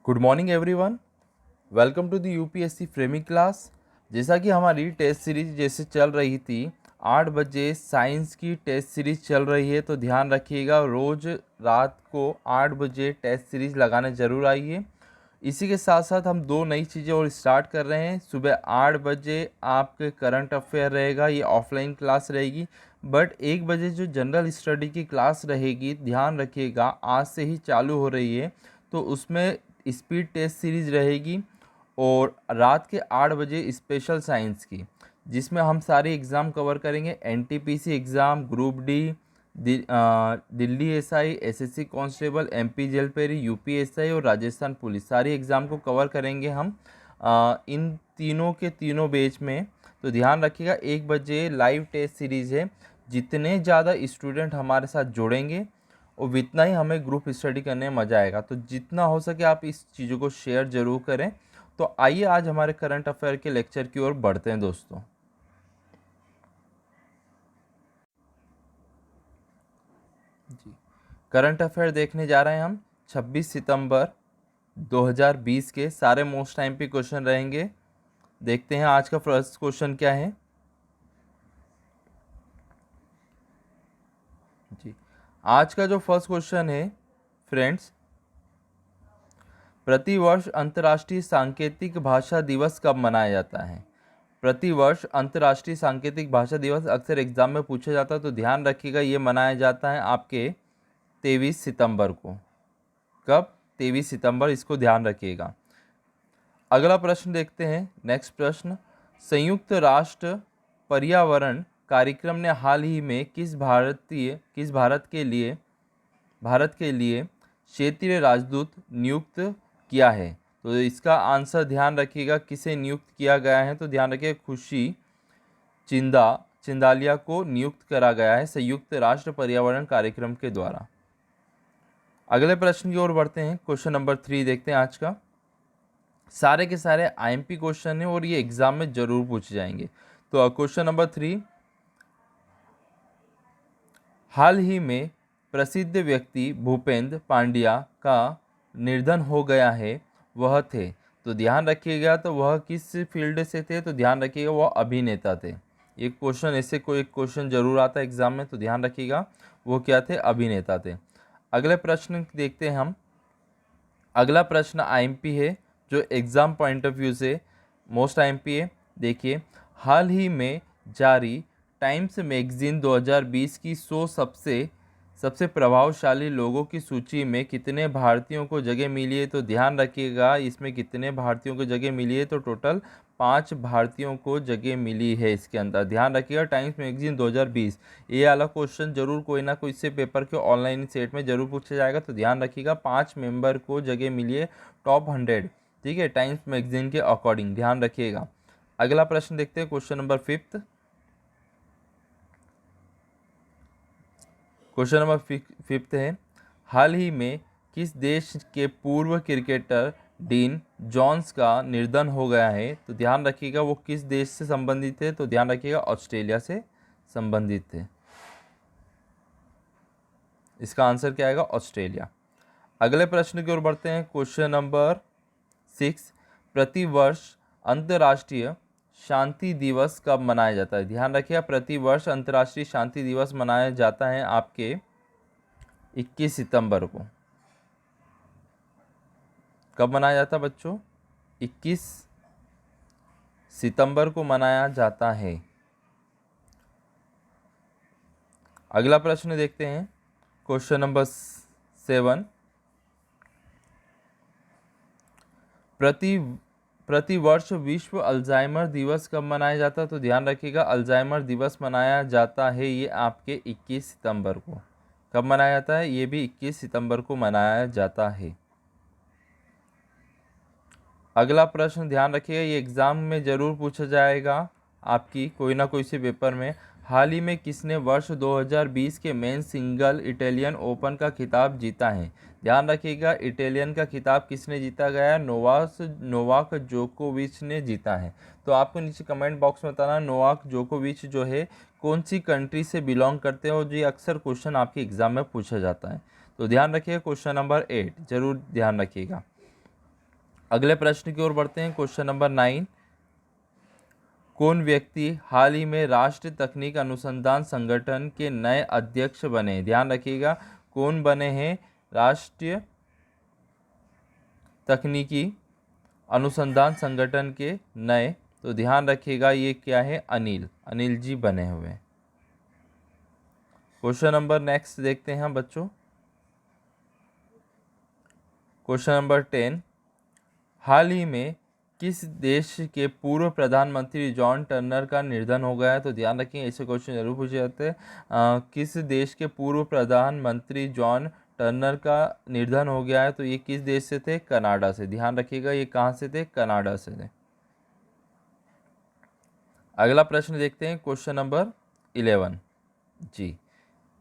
Good morning everyone, welcome to the UPSC framing class. जैसा कि हमारी टेस्ट सीरीज जैसे चल रही थी, 8 बजे साइंस की टेस्ट सीरीज चल रही है, तो ध्यान रखिएगा रोज़ रात को 8 बजे टेस्ट सीरीज लगाने ज़रूर आइए। इसी के साथ साथ हम दो नई चीज़ें और स्टार्ट कर रहे हैं। सुबह 8 बजे आपके करंट अफेयर रहेगा, ये ऑफलाइन क्लास रहेगी। बट 1 बजे जो जनरल स्टडी की क्लास रहेगी, ध्यान रखिएगा आज से ही चालू हो रही है, तो उसमें स्पीड टेस्ट सीरीज रहेगी। और रात के 8 बजे स्पेशल साइंस की, जिसमें हम सारे एग्ज़ाम कवर करेंगे। NTPC exam, group D, Delhi SI, SSC constable, MP jail पेरी, यूपीएसआई और राजस्थान पुलिस, सारी एग्ज़ाम को कवर करेंगे हम इन तीनों के तीनों बैच में। तो ध्यान रखिएगा 1 बजे लाइव टेस्ट सीरीज़ है। जितने ज़्यादा स्टूडेंट हमारे साथ जुड़ेंगे और उतना ही हमें ग्रुप स्टडी करने में मज़ा आएगा। तो जितना हो सके आप इस चीज़ों को शेयर ज़रूर करें। तो आइए आज हमारे करंट अफेयर के लेक्चर की ओर बढ़ते हैं दोस्तों। जी, करंट अफेयर देखने जा रहे हैं हम 26 सितंबर 2020 के। सारे मोस्ट टाइम पे क्वेश्चन रहेंगे। देखते हैं आज का फर्स्ट क्वेश्चन क्या है। जी, आज का जो फर्स्ट क्वेश्चन है फ्रेंड्स, प्रतिवर्ष अंतर्राष्ट्रीय सांकेतिक भाषा दिवस कब मनाया जाता है? प्रतिवर्ष अंतर्राष्ट्रीय सांकेतिक भाषा दिवस अक्सर एग्जाम में पूछा जाता है, तो ध्यान रखिएगा ये मनाया जाता है आपके 23 सितंबर को। कब? 23 सितंबर, इसको ध्यान रखिएगा। अगला प्रश्न देखते हैं। नेक्स्ट प्रश्न, संयुक्त राष्ट्र पर्यावरण कार्यक्रम ने हाल ही में किस भारत के लिए क्षेत्रीय राजदूत नियुक्त किया है? तो इसका आंसर ध्यान रखिएगा, किसे नियुक्त किया गया है? तो ध्यान रखिएगा खुशी चिंदालिया को नियुक्त करा गया है संयुक्त राष्ट्र पर्यावरण कार्यक्रम के द्वारा। अगले प्रश्न की ओर बढ़ते हैं। क्वेश्चन नंबर 3 देखते हैं आज का। सारे के सारे आईएमपी क्वेश्चन है और ये एग्जाम में जरूर पूछे जाएंगे। तो क्वेश्चन नंबर 3, हाल ही में प्रसिद्ध व्यक्ति भूपेंद्र पांड्या का निधन हो गया है, वह थे? तो ध्यान रखिएगा, तो वह किस फील्ड से थे? तो ध्यान रखिएगा वह अभिनेता थे। एक क्वेश्चन ऐसे कोई एक क्वेश्चन जरूर आता है एग्जाम में, तो ध्यान रखिएगा वो क्या थे? अभिनेता थे। अगले प्रश्न देखते हैं हम। अगला प्रश्न आईएमपी है, जो एग्जाम पॉइंट ऑफ व्यू से मोस्ट आईएमपी है। देखिए, हाल ही में जारी टाइम्स मैगजीन 2020 की 100 सबसे प्रभावशाली लोगों की सूची में कितने भारतीयों को जगह मिली है? तो ध्यान रखिएगा इसमें कितने भारतीयों को जगह मिली है? तो टोटल 5 भारतीयों को जगह मिली है इसके अंदर। ध्यान रखिएगा टाइम्स मैगजीन 2020, ये वाला क्वेश्चन जरूर कोई ना कोई से पेपर के ऑनलाइन सेट में जरूर पूछा जाएगा। तो ध्यान रखिएगा 5 मेंबर को जगह मिली है टॉप 100, ठीक है, टाइम्स मैगजीन के अकॉर्डिंग, ध्यान रखिएगा। अगला प्रश्न देखते हैं, क्वेश्चन नंबर 5। क्वेश्चन नंबर 5 है, हाल ही में किस देश के पूर्व क्रिकेटर डीन जॉन्स का निधन हो गया है? तो ध्यान रखिएगा वो किस देश से संबंधित है? तो ध्यान रखिएगा ऑस्ट्रेलिया से संबंधित थे। इसका आंसर क्या आएगा? ऑस्ट्रेलिया। अगले प्रश्न की ओर बढ़ते हैं। क्वेश्चन नंबर 6, प्रतिवर्ष अंतर्राष्ट्रीय शांति दिवस कब मनाया जाता है? ध्यान रखिएगा प्रतिवर्ष अंतर्राष्ट्रीय शांति दिवस मनाया जाता है आपके 21 सितंबर को। कब मनाया जाता है बच्चों? 21 सितंबर को मनाया जाता है। अगला प्रश्न देखते हैं। क्वेश्चन नंबर 7, प्रतिवर्ष विश्व अल्जाइमर दिवस कब मनाया जाता है? तो ध्यान रखिएगा अल्जाइमर दिवस मनाया जाता है ये आपके 21 सितंबर को। कब मनाया जाता है? ये भी 21 सितंबर को मनाया जाता है। अगला प्रश्न ध्यान रखिएगा, ये एग्जाम में जरूर पूछा जाएगा आपकी कोई ना कोई से पेपर में। हाल ही में किसने वर्ष 2020 के मेन सिंगल इटालियन ओपन का खिताब जीता है? ध्यान रखिएगा इटालियन का खिताब किसने जीता गया है? नोवाक जोकोविच ने जीता है। तो आपको नीचे कमेंट बॉक्स में बताना नोवाक जोकोविच जो है कौन सी कंट्री से बिलोंग करते हैं, और जो अक्सर क्वेश्चन आपके एग्जाम में पूछा जाता है। तो ध्यान रखिएगा क्वेश्चन नंबर 8 जरूर ध्यान रखिएगा। अगले प्रश्न की ओर बढ़ते हैं। क्वेश्चन नंबर 9, कौन व्यक्ति हाल ही में राष्ट्रीय तकनीक अनुसंधान संगठन के नए अध्यक्ष बने? ध्यान रखिएगा, कौन बने हैं राष्ट्रीय तकनीकी अनुसंधान संगठन के नए? तो ध्यान रखिएगा ये क्या है, अनिल जी बने हुए हैं। क्वेश्चन नंबर नेक्स्ट देखते हैं बच्चों। क्वेश्चन नंबर 10, हाल ही में किस देश के पूर्व प्रधानमंत्री जॉन टर्नर का निधन हो गया है? तो ध्यान रखिए, ऐसे क्वेश्चन जरूर पूछे जाते हैं। किस देश के पूर्व प्रधानमंत्री जॉन टर्नर का निधन हो गया है? तो ये किस देश से थे? कनाडा से। ध्यान रखिएगा, ये कहाँ से थे? कनाडा से थे। अगला प्रश्न देखते हैं, क्वेश्चन नंबर 11 जी।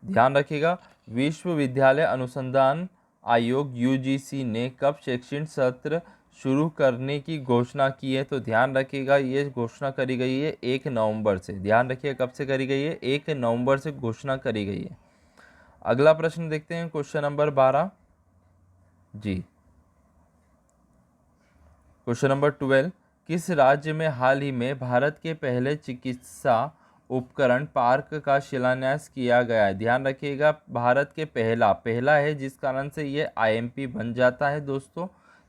ध्यान रखिएगा, विश्वविद्यालय अनुसंधान आयोग यूजीसी ने कब शैक्षणिक सत्र शुरू करने की घोषणा की है? तो ध्यान रखिएगा, ये घोषणा करी गई है 1 नवंबर से। ध्यान रखिएगा, कब से करी गई है? 1 नवंबर से घोषणा करी गई है। अगला प्रश्न देखते हैं, क्वेश्चन नंबर 12 जी। क्वेश्चन नंबर 12, किस राज्य में हाल ही में भारत के पहले चिकित्सा उपकरण पार्क का शिलान्यास किया गया है? ध्यान रखिएगा, भारत के पहला है, जिस कारण से ये आईएमपी बन जाता है दोस्तों।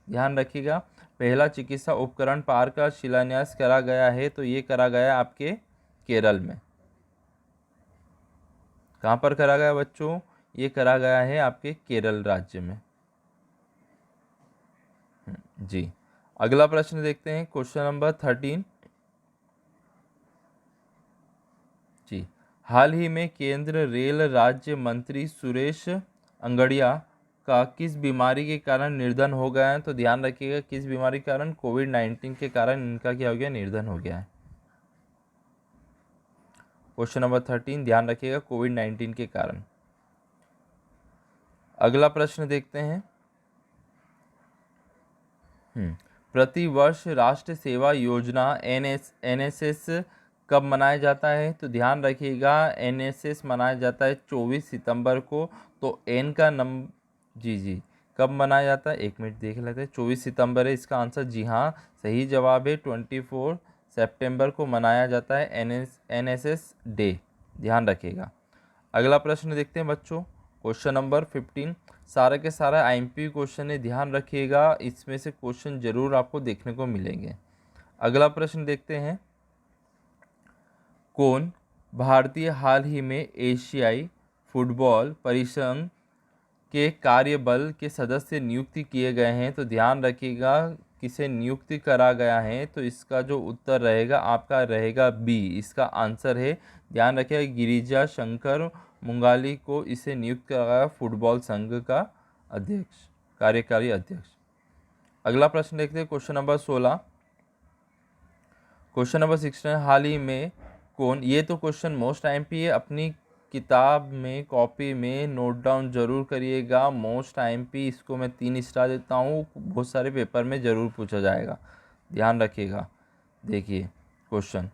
ध्यान रखिएगा, पहला चिकित्सा उपकरण पार्क का शिलान्यास करा गया है, तो ये करा गया आपके केरल में। कहाँ पर करा गया बच्चों? ये करा गया है आपके केरल राज्य में जी। अगला प्रश्न देखते हैं, क्वेश्चन नंबर 13 जी। हाल ही में केंद्र रेल राज्य मंत्री सुरेश अंगड़िया का किस बीमारी के कारण निधन हो गया है? तो ध्यान रखिएगा, किस बीमारी के कारण? कोविड-19 के कारण इनका क्या हो गया? निधन हो गया है। क्वेश्चन नंबर 13 ध्यान रखिएगा, कोविड-19 के कारण। अगला प्रश्न देखते हैं, प्रति वर्ष राष्ट्रीय सेवा योजना एनएसएस कब मनाया जाता है? तो ध्यान रखिएगा, एनएसएस मनाया जाता है 24 सितंबर को। तो एन का जी कब मनाया जाता है? 1 मिनट देख लेते हैं। 24 सितंबर है इसका आंसर। जी हाँ, सही जवाब है, 24 सितंबर को मनाया जाता है एनएसएस डे। ध्यान रखिएगा। अगला प्रश्न देखते हैं बच्चों, क्वेश्चन नंबर 15। सारा के सारा आईएमपी क्वेश्चन है, ध्यान रखिएगा, इसमें से क्वेश्चन जरूर आपको देखने को मिलेंगे। अगला प्रश्न देखते हैं, कौन भारतीय हाल ही में एशियाई फुटबॉल परिसंघ के कार्यबल के सदस्य नियुक्ति किए गए हैं? तो ध्यान रखिएगा, किसे नियुक्ति करा गया है? तो इसका जो उत्तर रहेगा आपका रहेगा बी, इसका आंसर है। ध्यान रखिएगा, गिरिजा शंकर मुंगाली को इसे नियुक्त करा गया फुटबॉल संघ का अध्यक्ष, कार्यकारी अध्यक्ष। अगला प्रश्न देखते हैं, क्वेश्चन नंबर 16। क्वेश्चन नंबर 16, हाल ही में कौन, ये तो क्वेश्चन मोस्ट आईएमपी है, अपनी किताब में कॉपी में नोट डाउन जरूर करिएगा। मोस्ट आईएमपी, इसको मैं 3 स्टार देता हूँ, बहुत सारे पेपर में ज़रूर पूछा जाएगा। ध्यान रखिएगा, देखिए क्वेश्चन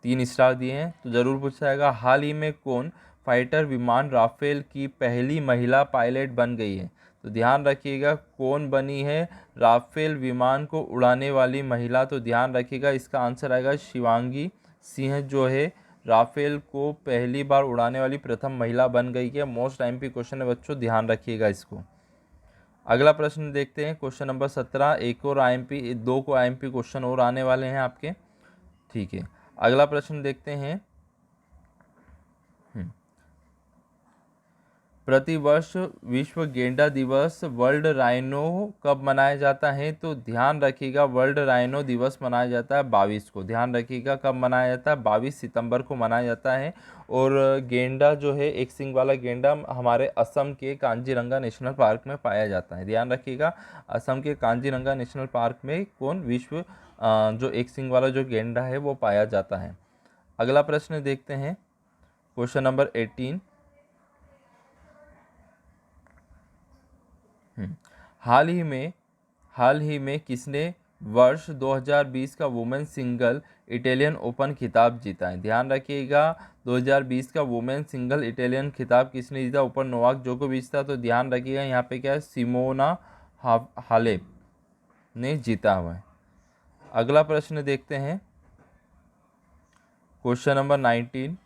3 स्टार दिए हैं तो ज़रूर पूछा जाएगा। हाल ही में कौन फाइटर विमान राफेल की पहली महिला पायलट बन गई है? तो ध्यान रखिएगा, कौन बनी है राफेल विमान को उड़ाने वाली महिला? तो ध्यान रखिएगा, इसका आंसर आएगा शिवांगी सिंह, जो है राफेल को पहली बार उड़ाने वाली प्रथम महिला बन गई है। मोस्ट आईएमपी क्वेश्चन है बच्चों, ध्यान रखिएगा इसको। अगला प्रश्न देखते हैं, क्वेश्चन नंबर 17। एक और आईएमपी, 2 को आईएमपी क्वेश्चन और आने वाले हैं आपके, ठीक है। अगला प्रश्न देखते हैं, प्रतिवर्ष विश्व गेंडा दिवस वर्ल्ड राइनो कब मनाया जाता है? तो ध्यान रखिएगा, वर्ल्ड राइनो दिवस मनाया जाता है 22 को। ध्यान रखिएगा, कब मनाया जाता है? 22 सितंबर को मनाया जाता है। और गेंडा जो है, एक सिंग वाला गेंडा, हमारे असम के कांजीरंगा नेशनल पार्क में पाया जाता है। ध्यान रखिएगा, असम के कांजीरंगा नेशनल पार्क में कौन विश्व जो एक सिंग वाला जो गेंडा है वो पाया जाता है। अगला प्रश्न देखते हैं, क्वेश्चन नंबर 18। हाल ही में किसने वर्ष 2020 का वुमेन सिंगल इटालियन ओपन खिताब जीता है? ध्यान रखिएगा, 2020 का वुमेन सिंगल इटालियन खिताब किसने जीता? ऊपर नोवाक जोकोविच था। तो ध्यान रखिएगा, यहाँ पे क्या है, सिमोना हालेप। ने जीता हुआ है। अगला प्रश्न देखते हैं, क्वेश्चन नंबर 19।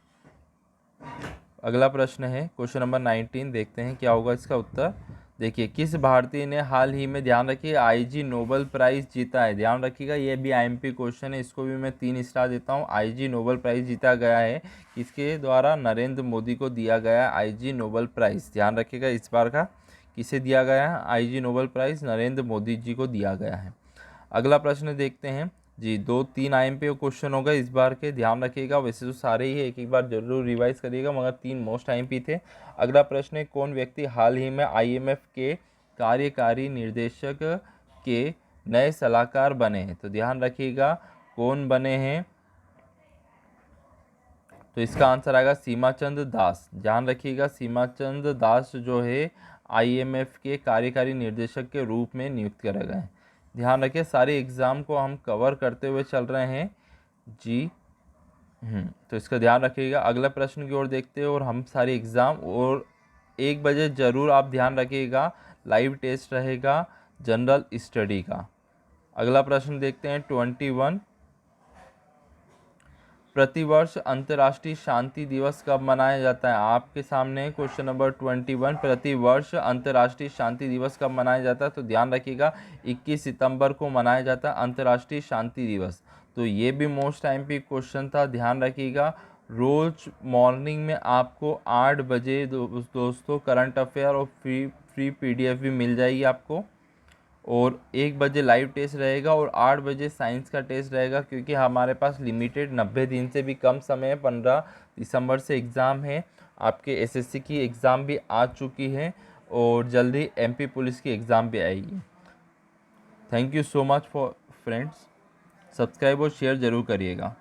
अगला प्रश्न है क्वेश्चन नंबर 19, देखते हैं क्या होगा इसका उत्तर। देखिए, किस भारतीय ने हाल ही में, ध्यान रखिए, आईजी नोबेल प्राइज़ जीता है। ध्यान रखिएगा, ये भी आईएमपी क्वेश्चन है, इसको भी मैं 3 स्टार देता हूँ। आईजी नोबेल प्राइज़ जीता गया है, किसके द्वारा? नरेंद्र मोदी को दिया गया है आईजी नोबेल प्राइज़। ध्यान रखिएगा, इस बार का किसे दिया गया है? Ig Nobel prize Narendra Modi ji को दिया गया है। अगला प्रश्न देखते हैं जी, 2-3 आईएमपी क्वेश्चन हो गए इस बार के, ध्यान रखिएगा। वैसे तो सारे ही है, एक एक बार जरूर रिवाइज करिएगा, मगर 3 मोस्ट आईएमपी थे। अगला प्रश्न है, कौन व्यक्ति हाल ही में आईएमएफ के कार्यकारी निर्देशक के नए सलाहकार बने हैं? तो ध्यान रखिएगा, कौन बने हैं? तो इसका आंसर आएगा सीमाचंद दास। ध्यान रखिएगा, सीमाचंद दास जो है आईएमएफ के कार्यकारी निर्देशक के रूप में नियुक्त करे गए हैं। ध्यान रखिए, सारे एग्ज़ाम को हम कवर करते हुए चल रहे हैं जी। तो इसका ध्यान रखिएगा। अगला प्रश्न की ओर देखते हैं, और हम सारे एग्ज़ाम, और 1 बजे ज़रूर आप ध्यान रखिएगा, लाइव टेस्ट रहेगा जनरल स्टडी का। अगला प्रश्न देखते हैं 21। प्रतिवर्ष अंतर्राष्ट्रीय शांति दिवस कब मनाया जाता है? आपके सामने क्वेश्चन नंबर 21, प्रतिवर्ष अंतर्राष्ट्रीय शांति दिवस कब मनाया जाता है? तो ध्यान रखिएगा, 21 सितंबर को मनाया जाता है अंतर्राष्ट्रीय शांति दिवस। तो ये भी मोस्ट आईएमपी क्वेश्चन था, ध्यान रखिएगा। रोज मॉर्निंग में आपको 8 बजे दोस्तों करंट अफेयर और फ्री पीडीएफ भी मिल जाएगी आपको, और 1 बजे लाइव टेस्ट रहेगा, और 8 बजे साइंस का टेस्ट रहेगा, क्योंकि हमारे पास लिमिटेड 90 दिन से भी कम समय है, 15 दिसंबर से एग्ज़ाम है। आपके एसएससी की एग्ज़ाम भी आ चुकी है, और जल्दी एमपी पुलिस की एग्ज़ाम भी आएगी। Thank you so much for friends, subscribe और शेयर ज़रूर करिएगा।